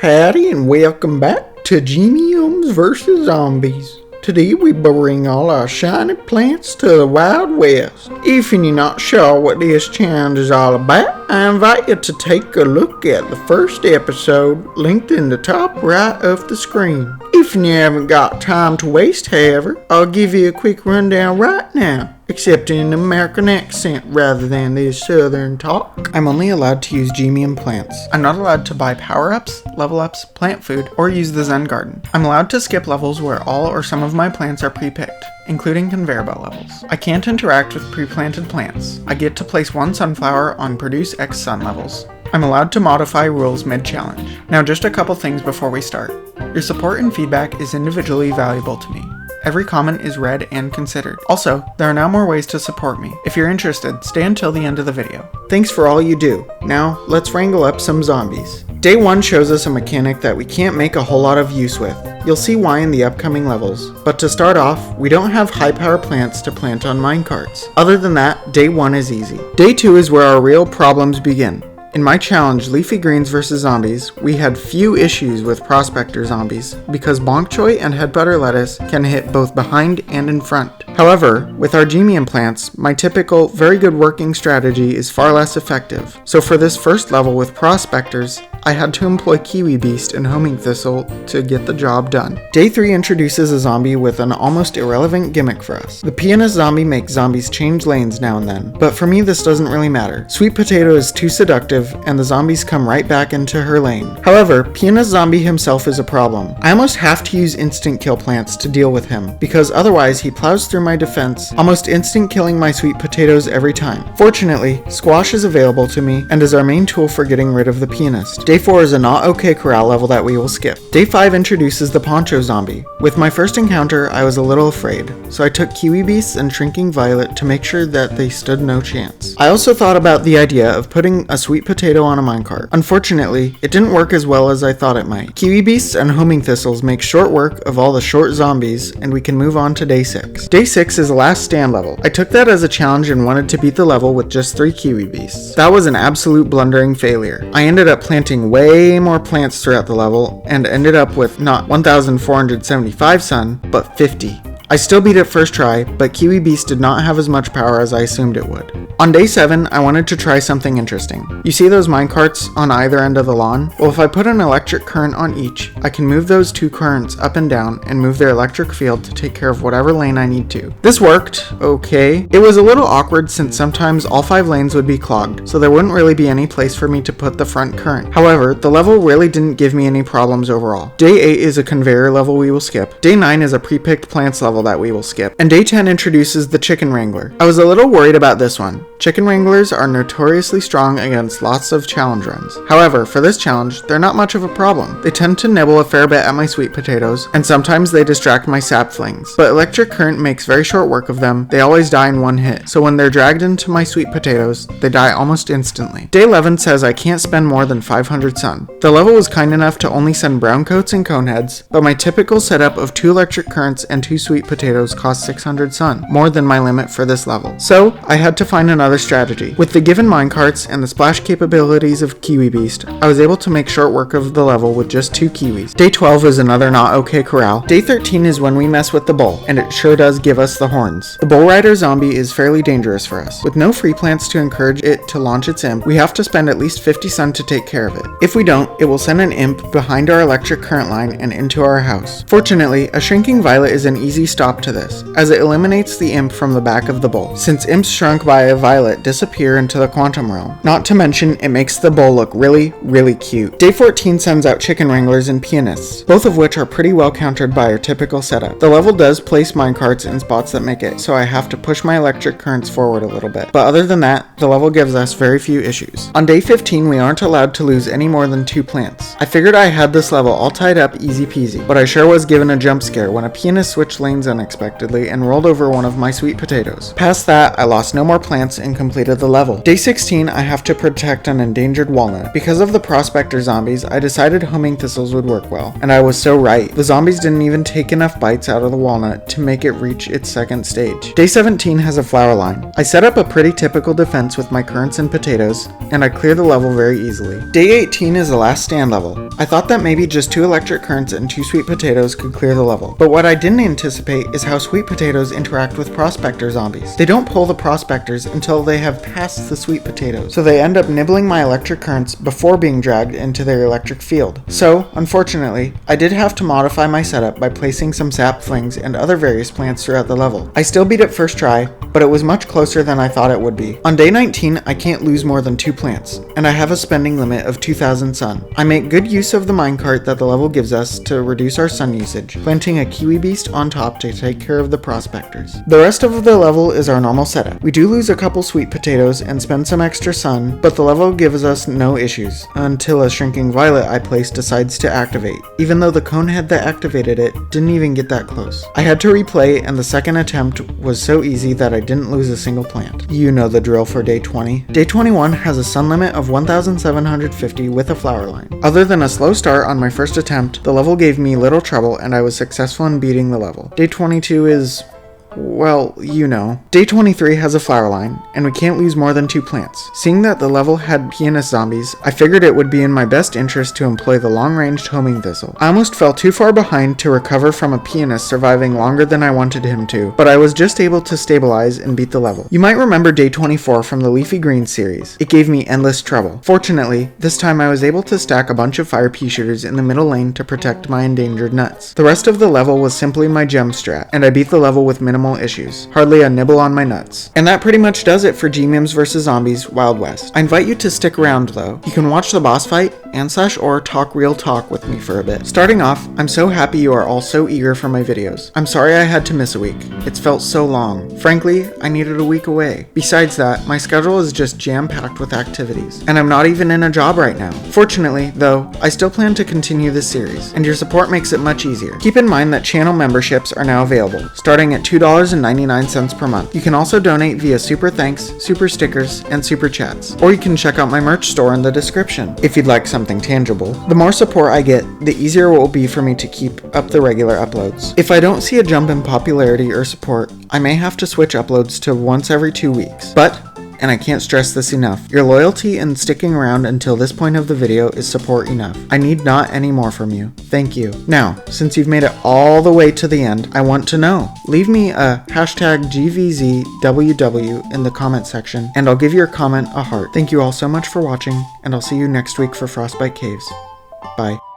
Howdy and welcome back to Gemiums vs. Zombies. Today we bring all our shiny plants to the Wild West. If you're not sure what this challenge is all about, I invite you to take a look at the first episode linked in the top right of the screen. If you haven't got time to waste, however, I'll give you a quick rundown right now, except in an American accent rather than this southern talk. I'm only allowed to use gemium plants. I'm not allowed to buy power-ups, level-ups, plant food, or use the Zen garden. I'm allowed to skip levels where all or some of my plants are pre-picked, including conveyor belt levels. I can't interact with pre-planted plants. I get to place one sunflower on produce X sun levels. I'm allowed to modify rules mid-challenge. Now just a couple things before we start. Your support and feedback is individually valuable to me. Every comment is read and considered. Also, there are now more ways to support me. If you're interested, stay until the end of the video. Thanks for all you do. Now, let's wrangle up some zombies. Day 1 shows us a mechanic that we can't make a whole lot of use with. You'll see why in the upcoming levels. But to start off, we don't have high power plants to plant on minecarts. Other than that, day 1 is easy. Day 2 is where our real problems begin. In my challenge, Leafy Greens vs. Zombies, we had few issues with Prospector zombies because Bonk Choy and Head Butter Lettuce can hit both behind and in front. However, with our gemium plants, my typical, very good working strategy is far less effective. So for this first level with Prospectors, I had to employ Kiwi Beast and Homing Thistle to get the job done. Day 3 introduces a zombie with an almost irrelevant gimmick for us. The pianist zombie makes zombies change lanes now and then, but for me this doesn't really matter. Sweet Potato is too seductive and the zombies come right back into her lane. However, pianist zombie himself is a problem. I almost have to use instant kill plants to deal with him, because otherwise he plows through my defense, almost instant killing my sweet potatoes every time. Fortunately, Squash is available to me and is our main tool for getting rid of the pianist. Day 4 is a not okay corral level that we will skip. Day 5 introduces the Poncho zombie. With my first encounter, I was a little afraid, so I took Kiwi Beasts and Shrinking Violet to make sure that they stood no chance. I also thought about the idea of putting a sweet potato on a minecart. Unfortunately, it didn't work as well as I thought it might. Kiwi Beasts and Homing Thistles make short work of all the short zombies, and we can move on to day 6. Day 6 is the last stand level. I took that as a challenge and wanted to beat the level with just 3 Kiwi Beasts. That was an absolute blundering failure. I ended up planting way more plants throughout the level and ended up with not 1,475 sun, but 50. I still beat it first try, but Kiwi Beast did not have as much power as I assumed it would. On day 7, I wanted to try something interesting. You see those minecarts on either end of the lawn? Well, if I put an electric current on each, I can move those 2 currents up and down and move their electric field to take care of whatever lane I need to. This worked, okay. It was a little awkward since sometimes all 5 lanes would be clogged, so there wouldn't really be any place for me to put the front current. However, the level really didn't give me any problems overall. Day 8 is a conveyor level we will skip. Day 9 is a pre-picked plants level that we will skip. And day 10 introduces the Chicken Wrangler. I was a little worried about this one. Chicken Wranglers are notoriously strong against lots of challenge runs. However, for this challenge, they're not much of a problem. They tend to nibble a fair bit at my sweet potatoes, and sometimes they distract my saplings. But electric current makes very short work of them. They always die in one hit, so when they're dragged into my sweet potatoes, they die almost instantly. Day 11 says I can't spend more than 500 sun. The level was kind enough to only send brown coats and coneheads, but my typical setup of 2 electric currents and 2 sweet potatoes cost 600 sun, more than my limit for this level. So, I had to find another strategy. With the given minecarts and the splash capabilities of Kiwi Beast, I was able to make short work of the level with just 2 kiwis. Day 12 is another not okay corral. Day 13 is when we mess with the bull, and it sure does give us the horns. The bull rider zombie is fairly dangerous for us. With no free plants to encourage it to launch its imp, we have to spend at least 50 sun to take care of it. If we don't, it will send an imp behind our electric current line and into our house. Fortunately, a Shrinking Violet is an easy stop to this, as it eliminates the imp from the back of the bull, since imps shrunk by a violet disappear into the quantum realm. Not to mention, it makes the bull look really, really cute. Day 14 sends out Chicken Wranglers and Pianists, both of which are pretty well countered by our typical setup. The level does place minecarts in spots that make it, so I have to push my electric currents forward a little bit. But other than that, the level gives us very few issues. On day 15, we aren't allowed to lose any more than 2 plants. I figured I had this level all tied up easy peasy, but I sure was given a jump scare when a pianist switched lanes unexpectedly and rolled over one of my sweet potatoes. Past that, I lost no more plants and and completed the level. Day 16, I have to protect an endangered walnut. Because of the prospector zombies, I decided homing thistles would work well, and I was so right. The zombies didn't even take enough bites out of the walnut to make it reach its second stage. Day 17 has a flower line. I set up a pretty typical defense with my currants and potatoes, and I clear the level very easily. Day 18 is the last stand level. I thought that maybe just 2 electric currants and 2 sweet potatoes could clear the level, but what I didn't anticipate is how sweet potatoes interact with prospector zombies. They don't pull the prospectors until they have passed the sweet potatoes, so they end up nibbling my electric currants before being dragged into their electric field. So, unfortunately, I did have to modify my setup by placing some sapling and other various plants throughout the level. I still beat it first try, but it was much closer than I thought it would be. On day 19, I can't lose more than 2 plants, and I have a spending limit of 2,000 sun. I make good use of the minecart that the level gives us to reduce our sun usage, planting a kiwi beast on top to take care of the prospectors. The rest of the level is our normal setup. We do lose a couple sweet potatoes and spend some extra sun, but the level gives us no issues, until a shrinking violet I placed decides to activate, even though the cone head that activated it didn't even get that close. I had to replay, and the second attempt was so easy that I didn't lose a single plant. You know the drill for day 20. Day 21 has a sun limit of 1,750 with a flower line. Other than a slow start on my first attempt, the level gave me little trouble and I was successful in beating the level. Day 22 is... well, you know. Day 23 has a flower line, and we can't lose more than 2 plants. Seeing that the level had pianist zombies, I figured it would be in my best interest to employ the long-ranged homing thistle. I almost fell too far behind to recover from a pianist surviving longer than I wanted him to, but I was just able to stabilize and beat the level. You might remember day 24 from the Leafy Green series. It gave me endless trouble. Fortunately, this time I was able to stack a bunch of fire pea shooters in the middle lane to protect my endangered nuts. The rest of the level was simply my gem strat, and I beat the level with minimal issues. Hardly a nibble on my nuts. And that pretty much does it for gemiums vs zombies Wild West. I invite you to stick around though. You can watch the boss fight and/or talk real talk with me for a bit. Starting off, I'm so happy you are all so eager for my videos. I'm sorry I had to miss a week. It's felt so long. Frankly, I needed a week away. Besides that, my schedule is just jam-packed with activities, and I'm not even in a job right now. Fortunately, though, I still plan to continue this series, and your support makes it much easier. Keep in mind that channel memberships are now available, starting at $2.99 per month. You can also donate via Super Thanks, Super Stickers, and Super Chats, or you can check out my merch store in the description if you'd like something tangible. The more support I get, the easier it will be for me to keep up the regular uploads. If I don't see a jump in popularity or support, I may have to switch uploads to once every 2 weeks. But, and I can't stress this enough, your loyalty and sticking around until this point of the video is support enough. I need not any more from you. Thank you. Now, since you've made it all the way to the end, I want to know. Leave me a #GVZWW in the comment section, and I'll give your comment a heart. Thank you all so much for watching, and I'll see you next week for Frostbite Caves. Bye.